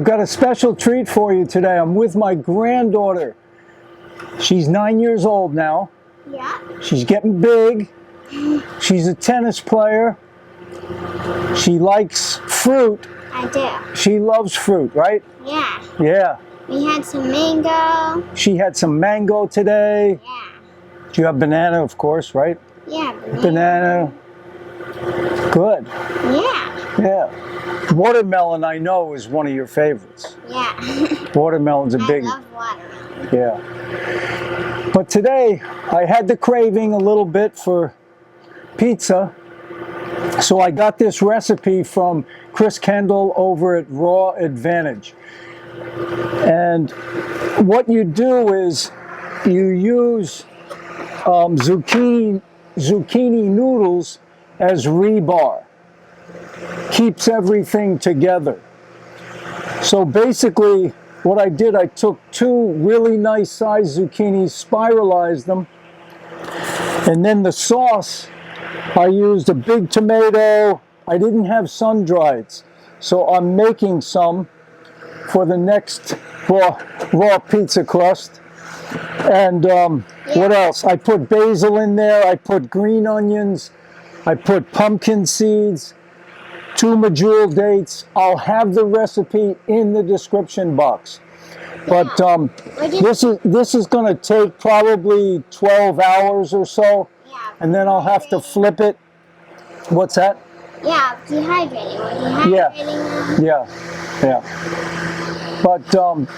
I've got a special treat for you today. I'm with my granddaughter. She's 9 years old now. Yeah. She's getting big. She's a tennis player. She likes fruit. I do. She loves fruit, right? Yeah. Yeah. We had some mango. She had some mango today. Yeah. You have banana, of course, right? Yeah. Banana. Good. Yeah. Yeah. Watermelon, I know, is one of your favorites. Yeah. Watermelon's a big. I love watermelon. Yeah. But today, I had the craving a little bit for pizza. So I got this recipe from Chris Kendall over at Raw Advantage. And what you do is you use zucchini noodles as rebar. Keeps everything together. So basically what I did, I took two really nice sized zucchinis, spiralized them, and then the sauce, I used a big tomato. I didn't have sun-drieds, so I'm making some for the next raw pizza crust. And what else? I put basil in there, I put green onions, I put pumpkin seeds, 2 medjool dates. I'll have the recipe in the description box. But this is going to take probably 12 hours or so, and then I'll have to flip it. What's that? Yeah, dehydrating. Yeah. But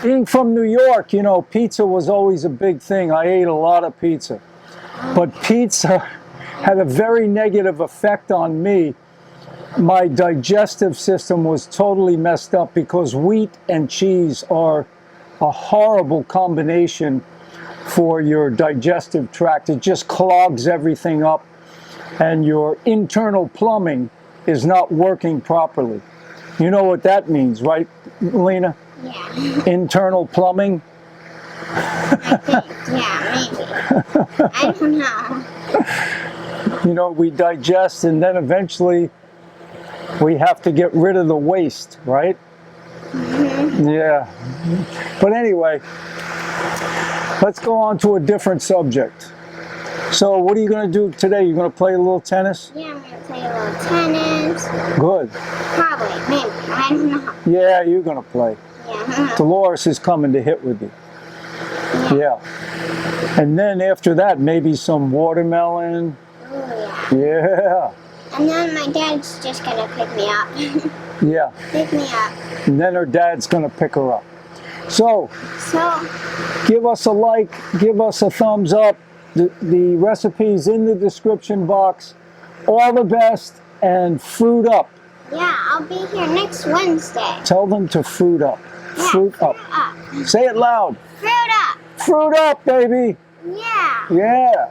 being from New York, you know, pizza was always a big thing. I ate a lot of pizza. But pizza had a very negative effect on me. My digestive system was totally messed up because wheat and cheese are a horrible combination for your digestive tract. It just clogs everything up, and your internal plumbing is not working properly. You know what that means, right, Lena? Yeah. Internal plumbing? I think. Yeah, maybe. I don't know. You know, we digest, and then eventually we have to get rid of the waste, right? Mm-hmm. Yeah. But anyway, let's go on to a different subject. So what are you going to do today? You're going to play a little tennis? Yeah, I'm going to play a little tennis. Good. Probably, maybe. I don't know. Yeah, you're going to play. Yeah. Dolores is coming to hit with you. Yeah. And then after that, maybe some watermelon. Oh, yeah. Yeah. And then my dad's just going to pick me up. Yeah. Pick me up. And then her dad's going to pick her up. So, give us a like, give us a thumbs up. The recipe's in the description box. All the best, and fruit up. Yeah, I'll be here next Wednesday. Tell them to fruit up. Yeah, fruit up. Say it loud. Fruit up. Fruit up, baby. Yeah. Yeah.